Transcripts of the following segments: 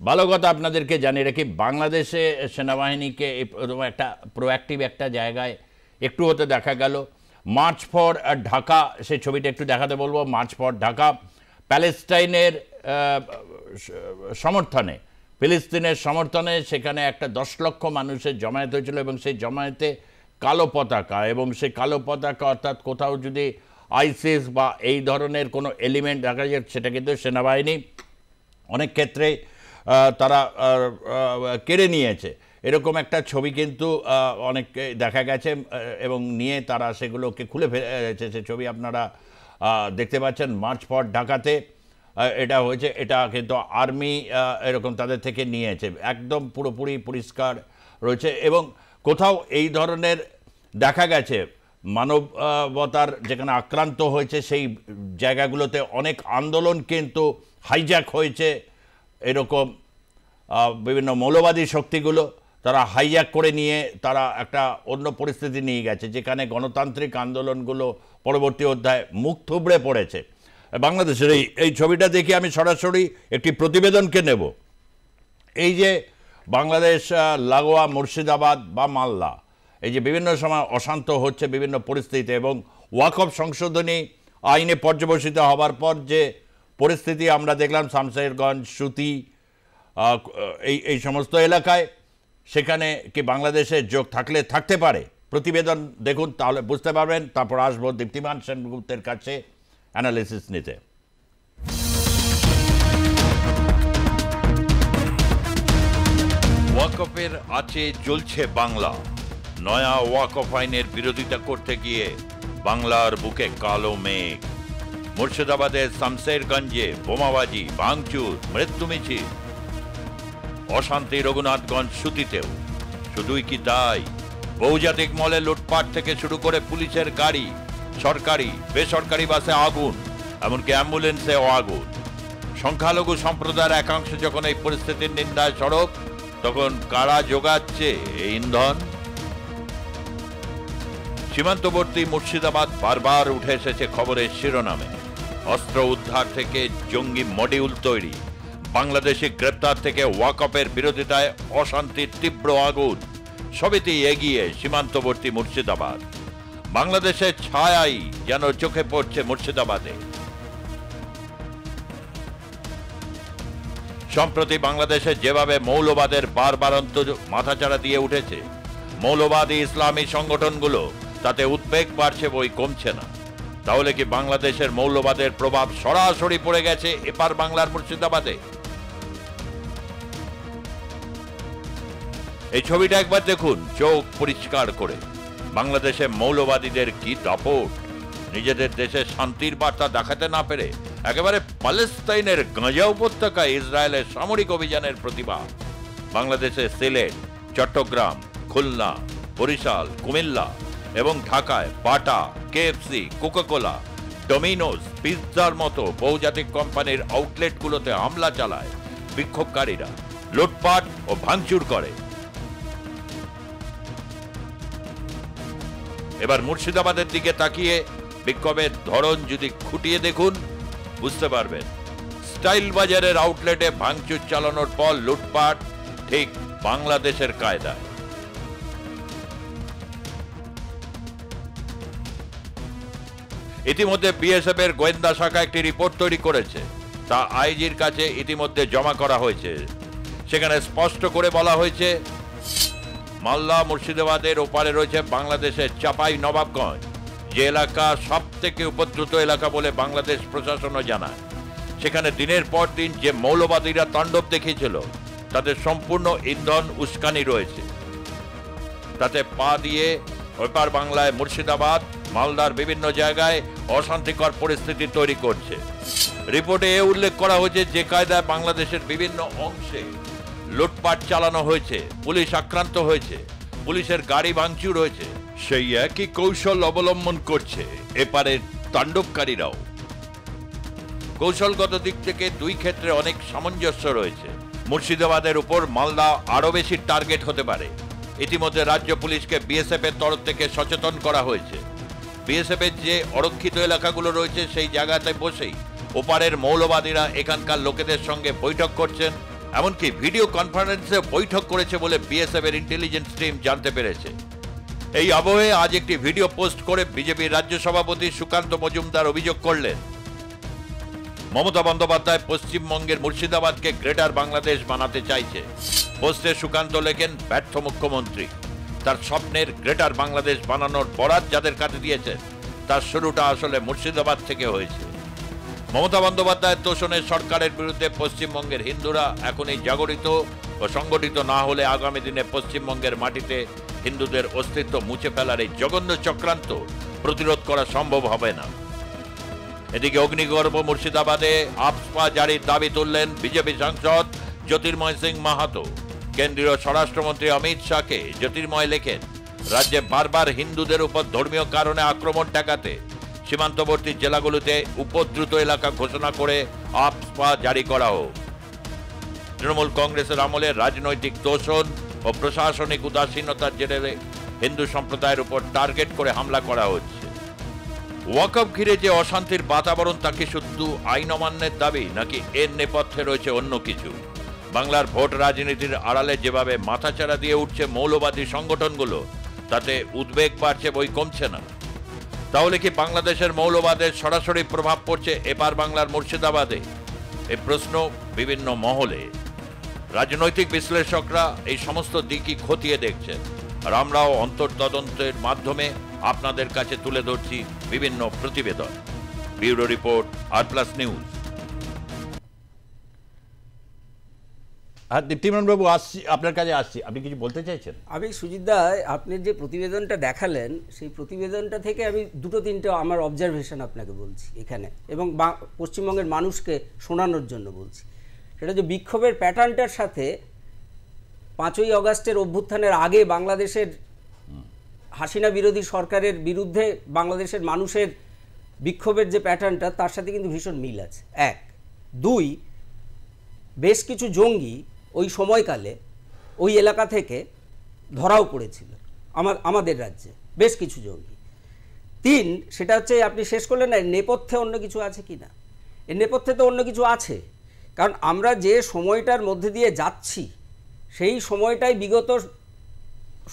ভালো কথা আপনাদেরকে জানিয়ে রাখি, বাংলাদেশে সেনাবাহিনীকে একটা প্রোঅ্যাক্টিভ একটা জায়গায় একটু হতে দেখা গেল। মার্চ ফর ঢাকা, সেই ছবিটা একটু দেখাতে বলবো। মার্চ ফর ঢাকা, প্যালেস্টাইনের সমর্থনে, ফিলিস্তিনের সমর্থনে সেখানে একটা 10 লক্ষ মানুষের জমায়েত হয়েছিল এবং সেই জমায়েতে কালো পতাকা, এবং সেই কালো পতাকা অর্থাৎ কোথাও যদি আইসিস বা এই ধরনের কোনো এলিমেন্ট দেখা যায়, সেটা কিন্তু সেনাবাহিনী অনেক ক্ষেত্রে তারা কেড়ে নিয়েছে। এরকম একটা ছবি কিন্তু অনেক দেখা গেছে এবং নিয়ে তারা সেগুলোকে খুলে ফেলেছে। সে ছবি আপনারা দেখতে পাচ্ছেন মার্চ ফর ঢাকাতে এটা হয়েছে। এটা কিন্তু আর্মি এরকম তাদের থেকে নিয়েছে, একদম পুরোপুরি পরিষ্কার রয়েছে। এবং কোথাও এই ধরনের দেখা গেছে মানবতার যেখানে আক্রান্ত হয়েছে সেই জায়গাগুলোতে অনেক আন্দোলন কিন্তু হাইজ্যাক হয়েছে। এরকম বিভিন্ন মৌলবাদী শক্তিগুলো তারা হাইজ্যাক করে নিয়ে তারা একটা অন্য পরিস্থিতি নিয়ে গেছে, যেখানে গণতান্ত্রিক আন্দোলনগুলো পরবর্তী অধ্যায়ে মুখ থুবড়ে পড়েছে। বাংলাদেশের এই ছবিটা দেখে আমি সরাসরি একটি প্রতিবেদনকে নেব। এই যে বাংলাদেশ লাগোয়া মুর্শিদাবাদ বা মালদা, এই যে বিভিন্ন সময় অশান্ত হচ্ছে বিভিন্ন পরিস্থিতিতে, এবং ওয়াকফ সংশোধনী আইনে পর্যবসিত হবার পর যে পরিস্থিতি আমরা দেখলাম শামশেরগঞ্জ, সুতি, এই সমস্ত এলাকায়, সেখানে কি বাংলাদেশের যোগ থাকতে পারে? প্রতিবেদন দেখুন, তাহলে বুঝতে পারবেন। তারপর আসবো দীপ্তিমান সেনগুপ্তের কাছে অ্যানালিসিস নিতে। ওয়াকফের আছে জ্বলছে বাংলা। নয়া ওয়াকফ আইনের বিরোধিতা করতে গিয়ে বাংলার বুকে কালো মেঘ। মুর্শিদাবাদের শামশেরগঞ্জে বোমাবাজি, ভাঙচুর, মৃত্যু মিছিল। অশান্তি রঘুনাথগঞ্জ, সুতিতেও। শুধুই কি তাই, বহুজাতিক মলে লুটপাট থেকে শুরু করে পুলিশের গাড়ি, সরকারি বেসরকারি বাসে আগুন, এমনকি অ্যাম্বুলেন্সেও আগুন। সংখ্যালঘু সম্প্রদায়ের একাংশ যখন এই পরিস্থিতির নিন্দায় সরব, তখন কারা যোগাচ্ছে এই ইন্ধন? সীমান্তবর্তী মুর্শিদাবাদ বারবার উঠে এসেছে খবরের শিরোনামে। অস্ত্র উদ্ধার থেকে জঙ্গি মডিউল তৈরি, বাংলাদেশি গ্রেপ্তার থেকে ওয়াকফের বিরোধিতায় অশান্তির তীব্র আগুন, সবেতেই এগিয়ে সীমান্তবর্তী মুর্শিদাবাদ। বাংলাদেশের ছায়াই যেন চোখে পড়ছে মুর্শিদাবাদে। সম্প্রতি বাংলাদেশে যেভাবে মৌলবাদের বারবারন্ত মাথাচাড়া দিয়ে উঠেছে মৌলবাদী ইসলামী সংগঠনগুলো, তাতে উদ্বেগ বাড়ছে বই কমছে না। তাহলে কি বাংলাদেশের মৌলবাদের প্রভাব সরাসরি পড়ে গেছে এপার বাংলার মুর্শিদাবাদে? এই ছবিটা একবার দেখুন চোখ পরিষ্কার করে। বাংলাদেশে মৌলবাদীদের কি দাপট! নিজেদের দেশে শান্তির বার্তা দেখাতে না পেরে একেবারে প্যালেস্তাইনের গাজা উপত্যকায় ইসরায়েলের সামরিক অভিযানের প্রতিবাদ। বাংলাদেশের সিলেট, চট্টগ্রাম, খুলনা, বরিশাল, কুমিল্লা এবং ঢাকায় বাটা, কেএফসি, কোকাকোলা, ডোমিনোস, পিৎজার মতো বহুজাতিক কোম্পানির আউটলেটগুলোতে হামলা চালায় বিক্ষোভকারীরা, লুটপাট ও ভাঙচুর করে। এবার মুর্শিদাবাদের দিকে তাকিয়ে বিক্ষোভের ধরন যদি খুঁটিয়ে দেখুন, বুঝতে পারবেন স্টাইল বাজারের আউটলেটে ভাঙচুর চালানোর পর লুটপাট ঠিক বাংলাদেশের কায়দায়। ইতিমধ্যে বিএসএফ এর গোয়েন্দা শাখা একটি রিপোর্ট তৈরি করেছে, তা আইজির কাছে ইতিমধ্যে জমা করা হয়েছে। সেখানে স্পষ্ট করে বলা হয়েছে, মালদা মুর্শিদাবাদের ওপারে রয়েছে বাংলাদেশের চাপাই নবাবগঞ্জ, যে এলাকা সব থেকে উপদ্রুত এলাকা বলে বাংলাদেশ প্রশাসনও জানায়। সেখানে দিনের পর দিন যে মৌলবাদীরা তাণ্ডব দেখিয়েছিল, তাদের সম্পূর্ণ ইন্ধন উস্কানি রয়েছে। তাতে পা দিয়ে ওপার বাংলায় মুর্শিদাবাদ, মালদার বিভিন্ন জায়গায় অশান্তিকর পরিস্থিতি তৈরি করছে। রিপোর্টে এ উল্লেখ করা হয়েছে, যে কায়দায় বাংলাদেশের বিভিন্ন অংশে লুটপাট চালানো হয়েছে, পুলিশ আক্রান্ত হয়েছে, পুলিশের গাড়ি ভাঙচুর হয়েছে, সেই একই কৌশল অবলম্বন করছে এপারের তাণ্ডবকারীরাও। কৌশলগত দিক থেকে দুই ক্ষেত্রে অনেক সামঞ্জস্য রয়েছে। মুর্শিদাবাদের উপর মালদা আরো বেশি টার্গেট হতে পারে। ইতিমধ্যে রাজ্য পুলিশকে বিএসএফ এর তরফ থেকে সচেতন করা হয়েছে। বিএসএফ এর যে অরক্ষিত এলাকাগুলো রয়েছে সেই জায়গাতে বসেই ওপারের মৌলবাদীরা এখানকার লোকেদের সঙ্গে বৈঠক করছেন, এমনকি ভিডিও কনফারেন্সে বৈঠক করেছে বলে বিএসএফ এর ইন্টেলিজেন্স টিম জানতে পেরেছে। এই আবহে আজ একটি ভিডিও পোস্ট করে বিজেপির রাজ্য সভাপতি সুকান্ত মজুমদার অভিযোগ করলেন, মমতা বন্দ্যোপাধ্যায় পশ্চিমবঙ্গের মুর্শিদাবাদকে গ্রেটার বাংলাদেশ বানাতে চাইছে। পোস্টে সুকান্ত লেখেন, ব্যর্থ মুখ্যমন্ত্রী তার স্বপ্নের গ্রেটার বাংলাদেশ বানানোর বরাত যাদের কাছে দিয়েছেন তার শুরুটা আসলে মুর্শিদাবাদ থেকে হয়েছে। মমতা বন্দ্যোপাধ্যায়ের তোষণের সরকারের বিরুদ্ধে পশ্চিমবঙ্গের হিন্দুরা এখনই জাগরিত ও সংগঠিত না হলে আগামী দিনে পশ্চিমবঙ্গের মাটিতে হিন্দুদের অস্তিত্ব মুছে ফেলার এই জঘন্য চক্রান্ত প্রতিরোধ করা সম্ভব হবে না। এদিকে অগ্নিগর্ভ মুর্শিদাবাদে আপসপা জারির দাবি তুললেন বিজেপি সাংসদ জ্যোতির্ময় সিং মাহাতো। কেন্দ্রীয় স্বরাষ্ট্রমন্ত্রী অমিত শাহকে জ্যোতির্ময় লেখেন, রাজ্যে বারবার হিন্দুদের উপর ধর্মীয় কারণে আক্রমণ ঠেকাতে সীমান্তবর্তী জেলাগুলোতে উপদ্রুত এলাকা ঘোষণা করে আপসপা জারি করা হোক। তৃণমূল কংগ্রেসের আমলে রাজনৈতিক তোষণ ও প্রশাসনিক উদাসীনতার জেরে হিন্দু সম্প্রদায়ের উপর টার্গেট করে হামলা করা হচ্ছে। ওয়াকফ ঘিরে যে অশান্তির বাতাবরণ তা কি শুধু আইন অমান্যের দাবি নাকি এর নেপথ্যে রয়েছে অন্য কিছু? বাংলার ভোট রাজনীতির আড়ালে যেভাবে মাথাচাড়া দিয়ে উঠছে মৌলবাদী সংগঠনগুলো, তাতে উদ্বেগ বাড়ছে বই কমছে না। তাহলে কি বাংলাদেশের মৌলবাদের সরাসরি প্রভাব পড়ছে এপার বাংলার মুর্শিদাবাদে? এই প্রশ্ন বিভিন্ন মহলে। রাজনৈতিক বিশ্লেষকরা এই সমস্ত দিকই খতিয়ে দেখছেন, আর আমরাও অন্তর্তদন্তের মাধ্যমে আপনাদের কাছে তুলে ধরছি বিভিন্ন প্রতিবেদন। ব্যুরো রিপোর্ট, আর+ নিউজ। দীপ্তিমান বাবু, আসছি আপনার কাছে, আপনি কিছু বলতে চাইছেন? আমি সুজিতদা, আপনি যে প্রতিবেদনটা দেখালেন সেই প্রতিবেদনটা থেকে আমি দুটো তিনটে আমার অবজারভেশন আপনাকে বলছি এখানে, এবং পশ্চিমবঙ্গের মানুষকে শোনানোর জন্য বলছি। সেটা যে বিক্ষোভের প্যাটার্নটার সাথে 5ই আগস্টের অভ্যুত্থানের আগে বাংলাদেশের হাসিনা বিরোধী সরকারের বিরুদ্ধে বাংলাদেশের মানুষের বিক্ষোভের যে প্যাটার্নটা তার সাথে কিন্তু ভীষণ মিল আছে। 1, 2, বেশ কিছু জঙ্গি ওই সময়কালে ওই এলাকা থেকে ধরাও পড়েছিল আমাদের রাজ্যে, বেশ কিছু জঙ্গি। 3, সেটা হচ্ছে আপনি শেষ করলেন না, নেপথ্যে অন্য কিছু আছে কি না। এর নেপথ্যে তো অন্য কিছু আছে, কারণ আমরা যে সময়টার মধ্যে দিয়ে যাচ্ছি সেই সময়টাই বিগত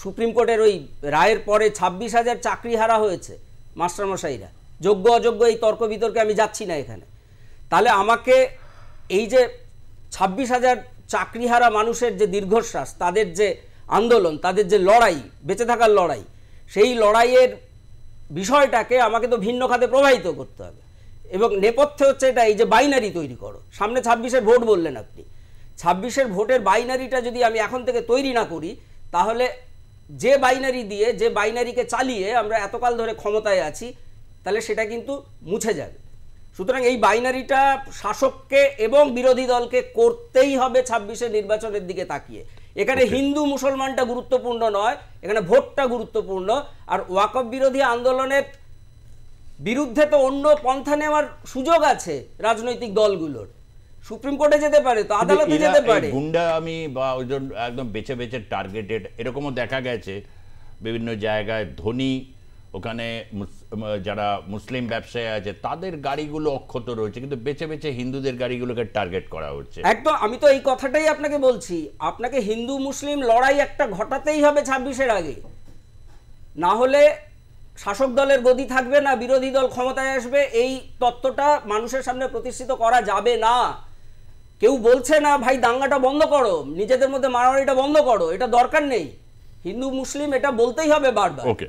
সুপ্রিম কোর্টের ওই রায়ের পরে 26,000 চাকরি হারা হয়েছে মাস্টারমশাইরা, যোগ্য অযোগ্য এই তর্ক বিতর্কে আমি যাচ্ছি না এখানে। তাহলে আমাকে এই যে 26,000 চাকরিহারা মানুষের যে দীর্ঘশ্বাস, তাদের যে আন্দোলন, তাদের যে লড়াই, বেঁচে থাকার লড়াই, সেই লড়াইয়ের বিষয়টাকে আমাকে তো ভিন্ন খাতে প্রবাহিত করতে হবে। এবং নেপথ্যে হচ্ছে এটা, এই যে বাইনারি তৈরি করো, সামনে 26-এর ভোট বললেন আপনি, 26-এর ভোটের বাইনারিটা যদি আমি এখন থেকে তৈরি না করি, তাহলে যে বাইনারি দিয়ে, যে বাইনারিকে চালিয়ে আমরা এতকাল ধরে ক্ষমতায় আছি, তাহলে সেটা কিন্তু মুছে যাবে। সুতরাং এই বাইনারিটা শাসককে এবং বিরোধী দলকে করতেই হবে 26-এর নির্বাচনের দিকে তাকিয়ে। এখানে হিন্দু মুসলমানটা গুরুত্বপূর্ণ নয়, এখানে ভোটটা গুরুত্বপূর্ণ। আর ওয়াকফ বিরোধী আন্দোলনের বিরুদ্ধে তো অন্য পন্থা নেওয়ার সুযোগ আছে রাজনৈতিক দলগুলোর, সুপ্রিম কোর্টে যেতে পারে, তো আদালতে যেতে পারে। গুন্ডামি বা ওজন একদম বেছে বেছে টার্গেটেড এরকমও দেখা গেছে বিভিন্ন জায়গায়। ধনী ওখানে যারা মুসলিম ব্যবসায়ী আছে তাদের গাড়িগুলো অক্ষত রয়েছে, কিন্তু বেছে বেছে হিন্দুদের গাড়িগুলোকে টার্গেট করা হচ্ছে। একদম, আমি তো এই কথাটাই আপনাকে বলছি, আপনাকে হিন্দু মুসলিম লড়াই একটা ঘটাতেই হবে 26-এর আগে, না হলে শাসক দলের গদি থাকবে না, বিরোধী দল ক্ষমতায় আসবে, এই তত্ত্বটা মানুষের সামনে প্রতিষ্ঠিত করা যাবে না। কেউ বলছে না ভাই দাঙ্গাটা বন্ধ করো, নিজেদের মধ্যে মারামারিটা বন্ধ করো, এটা দরকার নেই। হিন্দু মুসলিম এটা বলতেই হবে বারবার। ওকে।